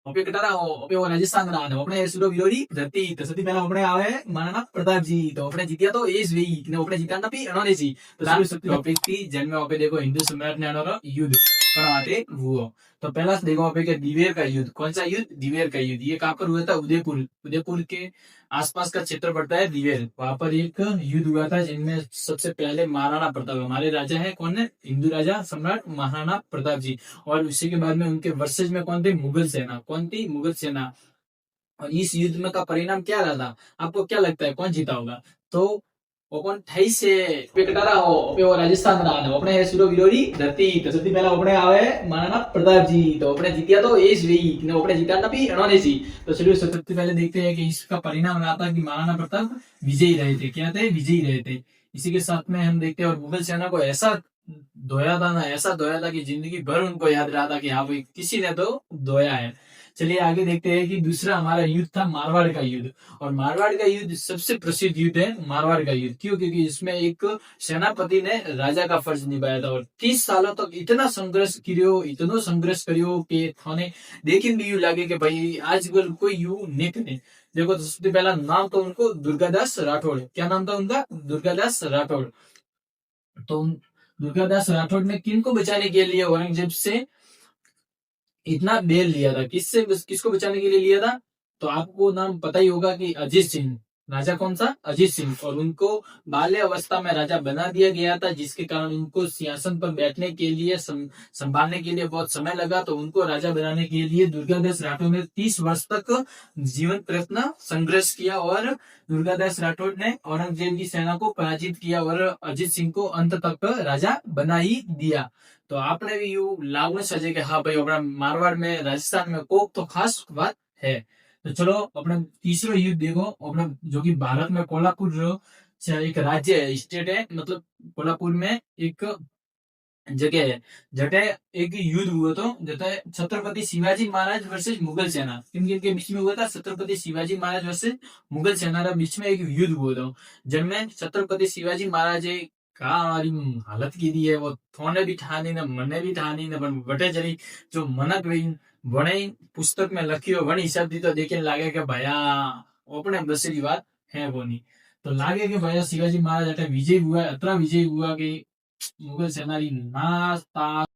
ઓપે કટારા ઓપે રાજસ્થાન ના આપણે સુરો વિરોધી ધરતી તો સૌથી પહેલા આપણે આવે મહારાણા પ્રતાપજી तो આપણે જીત્યા તો એજ વી ને આપણે જીતા નપી અણોને जी तो સૌથી ટોપિક થી જન્મ ઓપે देखो हिंदू सम्राट ने अणोरो युद्ध करवाते हुआ तो पहला देखो ओपे के दिवेर का युद्ध कौन सा युद्ध दिवेर का युद्ध ये कहां पर हुआ था उदयपुर उदयपुर के आसपास का क्षेत्र पड़ता है दिवेर वहां पर एक युद्ध हुआ था जिनमें सबसे पहले महाराणा प्रताप हमारे राजा है कौन है हिंदू राजा सम्राट महाराणा प्रताप जी और उसी के बाद में उनके वर्सेज में कौन थे मुगल सेना कौन थी मुगल सेना और इस युद्ध में का परिणाम क्या रहा था आपको क्या लगता है कौन जीता होगा तो ओपन 28 से पेकटारा हो ओपे वो राजस्थान ना ने अपने सुरो विरोधी धरती तो सबसे पहला अपने आवे महाराणा प्रताप जी तो अपने जीत्या तो एज वी ने अपने जीता ना भी अणोने जी तो चलिए सबसे पहले देखते हैं कि इसका परिणाम रहा था कि महाराणा प्रताप विजयी रहे थे क्या थे विजयी रहे थे इसी के साथ में हम देखते हैं और मुगल सेना को ऐसा धोया था ना ऐसा धोया था कि जिंदगी भर उनको याद रहा था कि हाँ भाई किसी ने तो धोया है चलिए आगे देखते हैं कि दूसरा हमारा युद्ध था मारवाड़ का युद्ध और मारवाड़ का युद्ध सबसे प्रसिद्ध युद्ध है मारवाड़ का युद्ध क्यों क्योंकि इसमें एक सेनापति ने राजा का फर्ज निभाया था और 30 सालों तक इतना संघर्ष करियो इतनो संघर्ष करियो कि थाने देखिन भी यू लगे कि भाई आज कोई यू नहीं करे देखो तो सबसे पहला नाम तो उनको दुर्गादास राठौड़ क्या नाम था उनका दुर्गादास राठौड़ तो दुर्गादास राठौड़ ने किन को बचाने के लिए औरंगजेब से इतना बेल लिया था किससे किसको बचाने के लिए लिया था तो आपको नाम पता ही होगा कि अजीत सिंह राजा कौन सा अजीत सिंह और उनको बाल्य अवस्था में राजा बना दिया गया था जिसके कारण उनको सिंहासन पर बैठने के लिए संभालने के लिए बहुत समय लगा तो उनको राजा बनाने के लिए दुर्गादास राठौड़ ने 30 वर्ष तक जीवन प्रयत्न संघर्ष किया और दुर्गादास राठौड़ ने औरंगजेब की सेना को पराजित किया और अजीत सिंह को अंत तक राजा बना ही दिया तो आपने भी यू लागू सजे कि हाँ भाई अपना मारवाड़ में राजस्थान में कोक तो खास बात है तो चलो अपने तीसरा युद्ध देखो अपने जो कि भारत में कोल्हापुर जो एक राज्य है स्टेट है मतलब कोल्हापुर में एक जगह है जटे एक युद्ध हुआ तो जटे छत्रपति शिवाजी महाराज वर्सेस मुगल सेना किन किन के बीच में हुआ था छत्रपति शिवाजी महाराज वर्सेस मुगल सेना के बीच में एक युद्ध हुआ था जिनमें छत्रपति शिवाजी महाराज कहा हमारी हालत की दी है वो थोने भी ठानी ने मने भी ठानी ने पण वटे जरी जो मनक वणे पुस्तक में लखियो वणी हिसाब थी तो देखे लागे कि भया अपने बसेरी बात है वो नहीं तो लागे कि भया शिवाजी महाराज अटे विजय हुआ अतरा विजय हुआ कि मुगल सेना री नाश